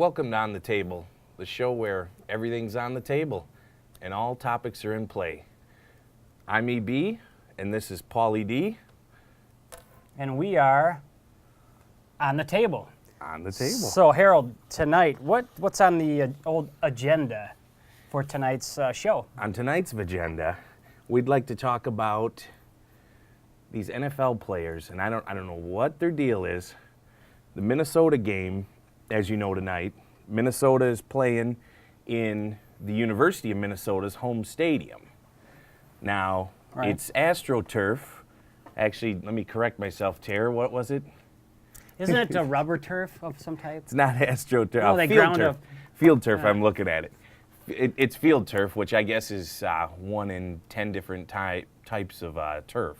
Welcome to On the Table, the show where everything's on the table and all topics are in play. I'm EB, and this is Pauly D. And we are on the table. On the table. So, Harold, tonight, what's on the old agenda for tonight's show? On tonight's agenda, we'd like to talk about these NFL players, and I don't know what their deal is. The Minnesota game, as you know tonight, Minnesota is playing in the University of Minnesota's home stadium. Now, It's AstroTurf. Actually, let me correct myself, Tara. What was it? Isn't it a rubber turf of some type? It's not AstroTurf. No, they field ground turf. up. Field turf, I'm looking at it. It's field turf, which I guess is 1 in 10 different types of turf.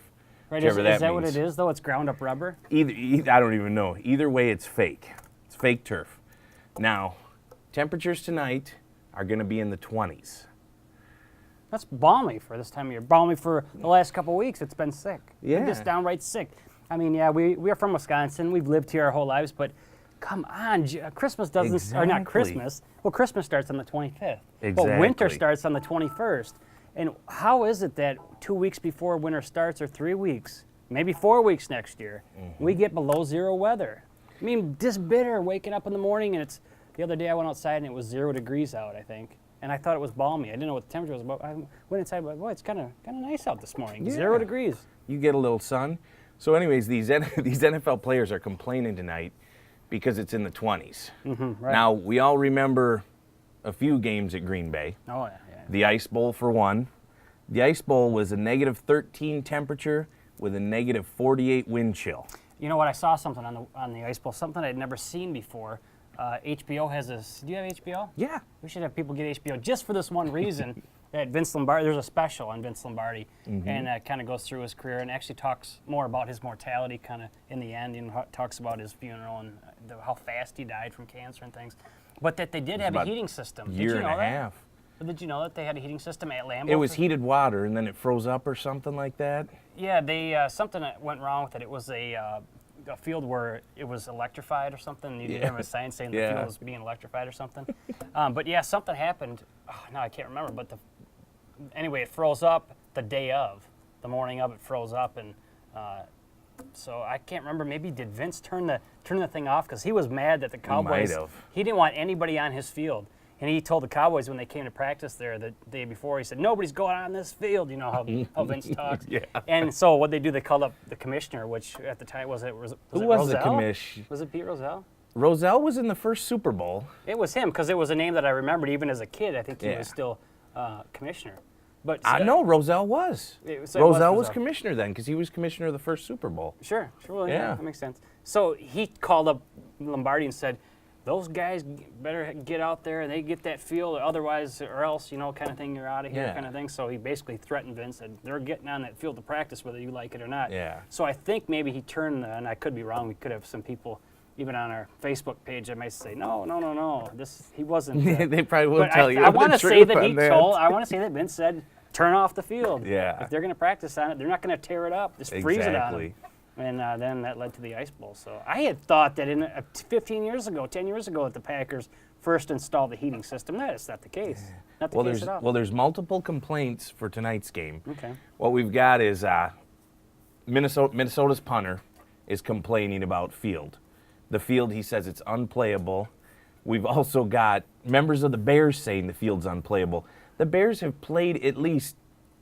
Right, is that what it is, though? It's ground up rubber? Either I don't even know. Either way, it's fake. It's fake turf. Now, temperatures tonight are going to be in the 20s. That's balmy for this time of year. Balmy for the last couple of weeks. It's been sick. Yeah. Just downright sick. I mean, yeah, we are from Wisconsin. We've lived here our whole lives, but come on, Christmas doesn't, or not Christmas. Well, Christmas starts on the 25th. Exactly. But winter starts on the 21st. And how is it that 2 weeks before winter starts, or 3 weeks, maybe 4 weeks next year, we get below zero weather? I mean, this bitter waking up in the morning, and it's, the other day I went outside and it was 0 degrees out, I think. And I thought it was balmy. I didn't know what the temperature was, but I went inside, but boy, it's kind of nice out this morning. Yeah. 0 degrees. You get a little sun. So anyways, these NFL players are complaining tonight because it's in the 20s. Right. Now, we all remember a few games at Green Bay. Oh, yeah. The Ice Bowl, for one. The Ice Bowl was a negative 13 temperature with a negative 48 wind chill. You know what? I saw something on the Ice Bowl, something I'd never seen before. HBO has this. Do you have HBO? Yeah. We should have people get HBO just for this one reason. That Vince Lombardi, there's a special on Vince Lombardi, and kind of goes through his career and actually talks more about his mortality kind of in the end, and talks about his funeral and how fast he died from cancer and things. But that they did have a heating system. Did you know Year and a that? half. But did you know that they had a heating system at Lambeau? It was heated water, and then it froze up or something like that? Yeah, they something that went wrong with it. It was a field where it was electrified or something. You didn't have a sign saying the field was being electrified or something. But yeah, something happened. Oh, no, I can't remember. But anyway, it froze up the day of. The morning of, it froze up, and so I can't remember. Maybe did Vince turn the thing off because he was mad that the Cowboys. Might have. He didn't want anybody on his field. And he told the Cowboys when they came to practice there the day before, he said, nobody's going on this field. You know how Vince talks. Yeah. And so what they do, they called up the commissioner, which at the time was it Who was the Rozelle? commish? Was it Pete Rozelle? Rozelle was in the first Super Bowl. It was him, because it was a name that I remembered even as a kid. I think he Yeah. was still commissioner. But I know Rozelle was. Rozelle was Rozelle. commissioner then, because he was commissioner of the first Super Bowl. Sure. Well, Yeah. that makes sense. So he called up Lombardi and said, those guys better get out there and they get that field, otherwise, or else, kind of thing, you're out of here, kind of thing. So he basically threatened Vince, said, they're getting on that field to practice whether you like it or not. Yeah. So I think maybe he turned, and I could be wrong, we could have some people, even on our Facebook page, that might say, no, he wasn't. They probably will but tell you I want the to say truth that on that. I want to say that Vince said, turn off the field. Yeah. If they're going to practice on it, they're not going to tear it up. Just freeze it on Exactly. them. And then that led to the Ice Bowl. So I had thought that 10 years ago, that the Packers first installed the heating system. That is not the case. Not the case at all. Well, there's multiple complaints for tonight's game. Okay. What we've got is Minnesota's punter is complaining about field. The field, he says, it's unplayable. We've also got members of the Bears saying the field's unplayable. The Bears have played at least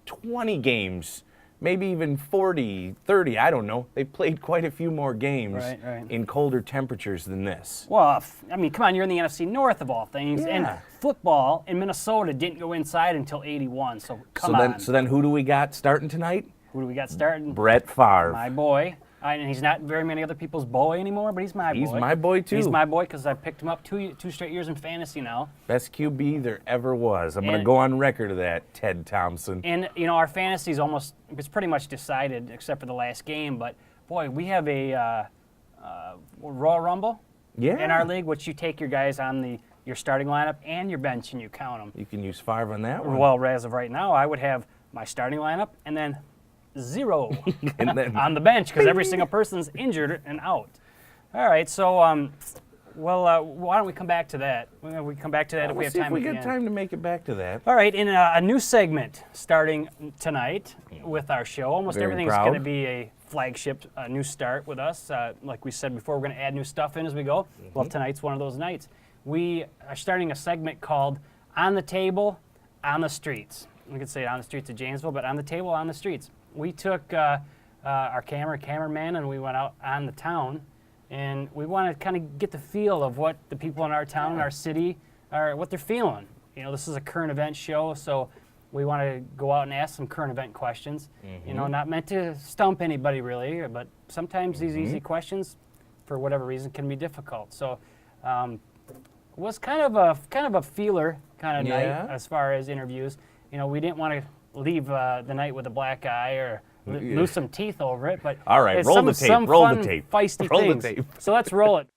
20 games, maybe even 40, 30, I don't know. They've played quite a few more games in colder temperatures than this. Well, come on, you're in the NFC North of all things. Yeah. And football in Minnesota didn't go inside until 81, so come on. So then who do we got starting tonight? Who do we got starting? Brett Favre. My boy. And he's not very many other people's boy anymore, but he's my boy. He's my boy, too. He's my boy because I picked him up two straight years in fantasy now. Best QB there ever was. I'm going to go on record of that, Ted Thompson. And, our fantasy's it's pretty much decided except for the last game. But, boy, we have a Royal Rumble in our league, which you take your guys on your starting lineup and your bench and you count them. You can use Favre on that one. Well, as of right now, I would have my starting lineup and then 0 And then on the bench because every single person's injured and out. All right, so Well, why don't we come back to that? We come back to that if we We'll have see time. if we at the get end. time to make it back to that. All right, in a new segment starting tonight with our show. Almost Very everything's proud. going to be a flagship new start with us. Like we said before, we're going to add new stuff in as we go. Well, tonight's one of those nights. We are starting a segment called On the Table, on the Streets. We could say on the streets of Janesville, but on the table, on the streets. We took our cameraman, and we went out on the town, and we want to kind of get the feel of what the people in our town, our city, are, what they're feeling. You know, this is a current event show, so we want to go out and ask some current event questions. You know, not meant to stump anybody really, but sometimes these easy questions, for whatever reason, can be difficult. So, it was kind of a feeler kind of night as far as interviews. You know, we didn't want to leave the night with a black eye or lose some teeth over it, but All right, it's roll some, the tape, some roll the fun, tape. feisty Roll the things. tape. So let's roll it.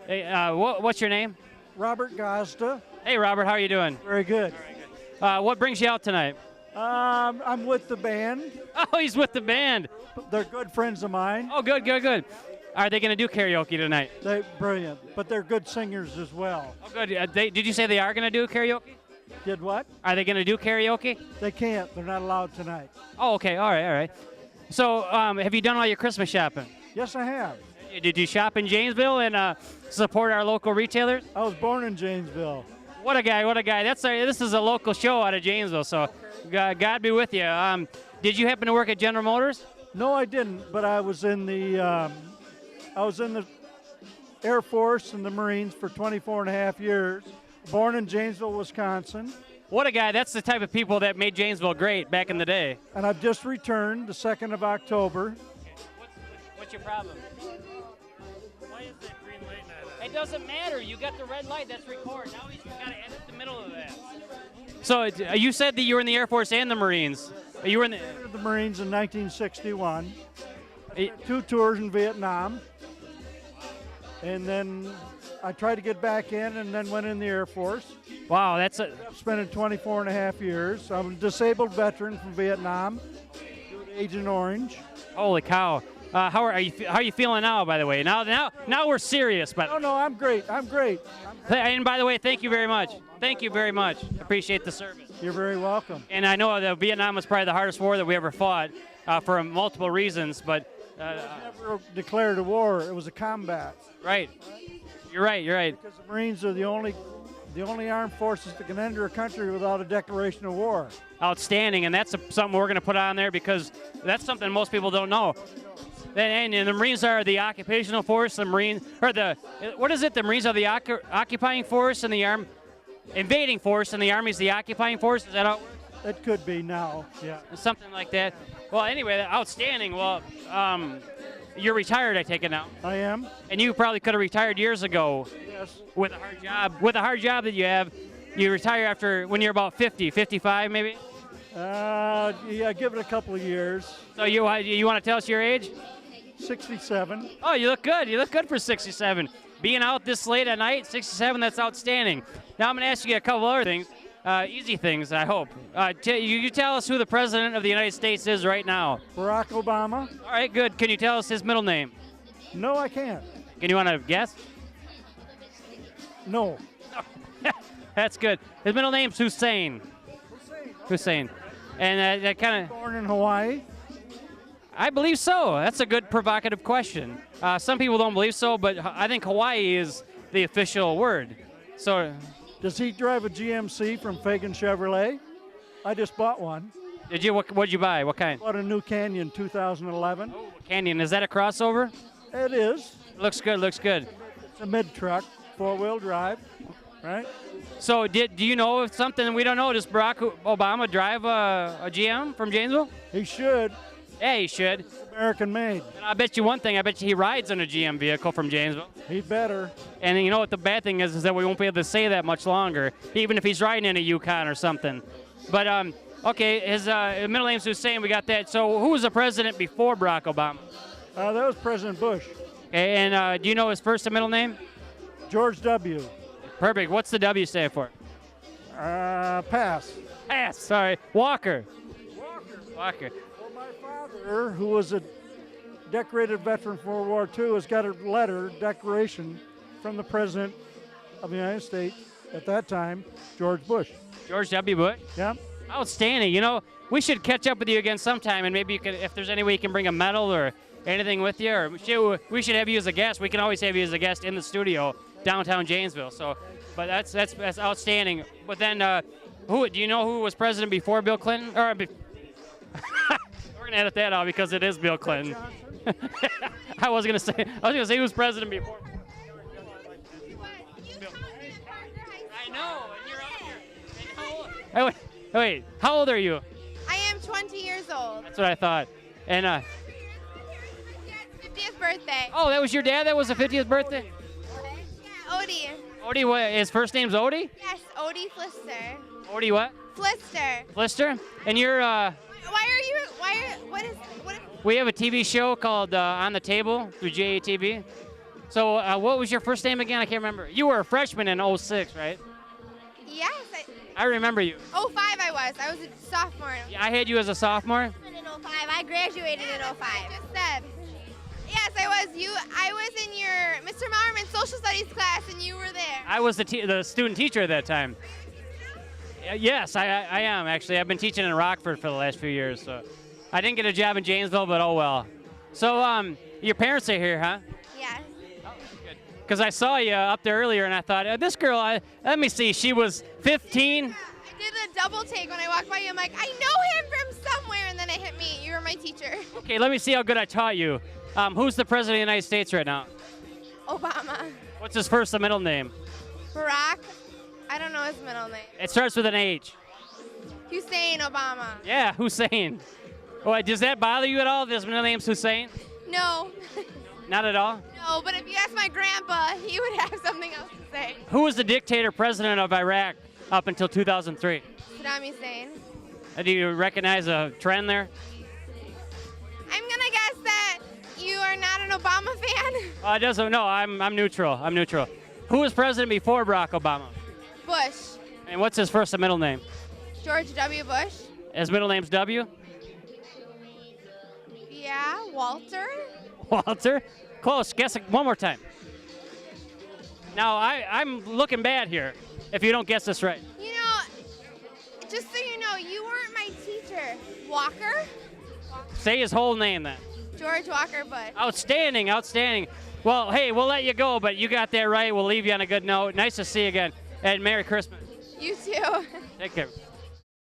Hey, what's your name? Robert Gazda. Hey, Robert, how are you doing? Very good. What brings you out tonight? I'm with the band. Oh, he's with the band. They're good friends of mine. Oh, good. Are they going to do karaoke tonight? They're brilliant, but they're good singers as well. Oh, good. Did you say they are going to do karaoke? Did what? Are they going to do karaoke? They can't. They're not allowed tonight. Oh, okay. All right. So, have you done all your Christmas shopping? Yes, I have. Did you shop in Janesville and support our local retailers? I was born in Janesville. What a guy. This is a local show out of Janesville, so God be with you. Did you happen to work at General Motors? No, I didn't, but I was in the Air Force and the Marines for 24 and a half years. Born in Janesville, Wisconsin. What a guy. That's the type of people that made Janesville great back in the day. And I've just returned the 2nd of October. What's your problem? Why is that green light not on? It doesn't matter. You got the red light. That's record. Now he's got to edit the middle of that. So you said that you were in the Air Force and the Marines. You were in The Marines in 1961. 2 tours in Vietnam. And then I tried to get back in and then went in the Air Force. Wow, Spent it 24 and a half years. I'm a disabled veteran from Vietnam, Agent Orange. Holy cow. How are you feeling now, by the way? Now we're serious. But No, I'm great. And by the way, thank you very much. Thank you very much. Appreciate the service. You're very welcome. And I know that Vietnam was probably the hardest war that we ever fought for multiple reasons, but Never declared a war. It was a combat. right. You're right. Because the Marines are the only armed forces that can enter a country without a declaration of war. Outstanding, and that's something we're going to put on there because that's something most people don't know. And the Marines are the occupational force. The Marines The Marines are the occupying force, and the invading force, and the Army's the occupying force. Is that how it works? It could be now. Yeah. Something like that. Well, anyway, outstanding. Well, you're retired, I take it now, I am. and you probably could have retired years ago Yes. with a hard job. With a hard job that you have, you retire after when you're about 50, 55 maybe. Yeah. Give it a couple of years. So you want to tell us your age? 67. Oh, you look good. You look good for 67. Being out this late at night, 67, that's outstanding. Now I'm going to ask you a couple other things, easy things, I hope. You tell us who the President of the United States is right now. Barack Obama. All right, good. Can you tell us his middle name? No, I can't. Can you want to guess? No. That's good. His middle name's Hussein. Hussein. And that kind of... Born in Hawaii. I believe so. That's a good provocative question. Some people don't believe so, but I think Hawaii is the official word. So, Does he drive a GMC from Fagan Chevrolet? I just bought one. did you? What'd you buy? What kind? Bought a new Canyon 2011. Canyon. Is that a crossover? It is. Looks good. Looks good. It's a mid truck, 4-wheel drive, right? So, do you know of something we don't know? Does Barack Obama drive a GM from Janesville? He should. Yeah, he should. American made. And I bet you one thing. I bet you he rides in a GM vehicle from Janesville. He better. And you know what the bad thing is that we won't be able to say that much longer, even if he's riding in a Yukon or something. But okay, his middle name's Hussein. We got that. So who was the president before Barack Obama? That was President Bush. Okay, and do you know his first and middle name? George W. Perfect. What's the W stand for? Pass. Pass. Sorry. Walker. Walker. Well, my father, who was a decorated veteran from World War II, has got a letter, declaration, from the President of the United States at that time, George Bush. George W. Bush? Yeah. Outstanding. You know, we should catch up with you again sometime, and maybe you could, if there's any way you can bring a medal or anything with you, or we should have you as a guest. We can always have you as a guest in the studio downtown Janesville. So, but that's outstanding. But then, who do you know who was president before Bill Clinton? Or we're gonna edit that out because it is Bill Clinton. I was gonna say who was president before. I know, and you're up here. And wait, how old are you? I am 20 years old. That's what I thought. And Dad's 50th birthday. oh, that was your dad. That was the 50th birthday. Yeah, Odie. Odie, what? His first name's Odie. Yes, Odie Flister. Odie what? Flister. Flister. And you're What is? we have a TV show called On the Table through JATV. So what was your first name again? I can't remember. You were a freshman in 06, right? Yes, I remember you. 05 I was. I was a sophomore. Yeah, I had you as a sophomore. In 05. I graduated in 05. Just said. Yes, I was. I was in your Mr. Mallerman's social studies class, and you were there. I was the student teacher at that time. Yes, I am actually. I've been teaching in Rockford for the last few years, so I didn't get a job in Janesville, but oh well. So your parents are here, huh? Yes. Because I saw you up there earlier, and I thought, this girl, let me see, she was 15. I did a double take when I walked by you. I'm like, I know him from somewhere, and then it hit me. You were my teacher. Okay, let me see how good I taught you. Who's the president of the United States right now? Obama. What's his first and middle name? Barack. I don't know his middle name. It starts with an H. Hussein Obama. Yeah, Hussein. Oh, does that bother you at all? His middle name's Hussein? No. Not at all? No, but if you ask my grandpa, he would have something else to say. Who was the dictator president of Iraq up until 2003? Saddam Hussein. Do you recognize a trend there? I'm gonna guess that you are not an Obama fan. It doesn't. No, I'm neutral. I'm neutral. Who was president before Barack Obama? Bush. And what's his first and middle name? George W. Bush. His middle name's W? Yeah, Walter. Walter? Close. Guess it one more time. Now, I'm looking bad here if you don't guess this right. You know, just so you know, you weren't my teacher. Walker? Say his whole name then. George Walker Bush. Outstanding, outstanding. Well, hey, we'll let you go, but you got that right. We'll leave you on a good note. Nice to see you again. And Merry Christmas. You too. Take care.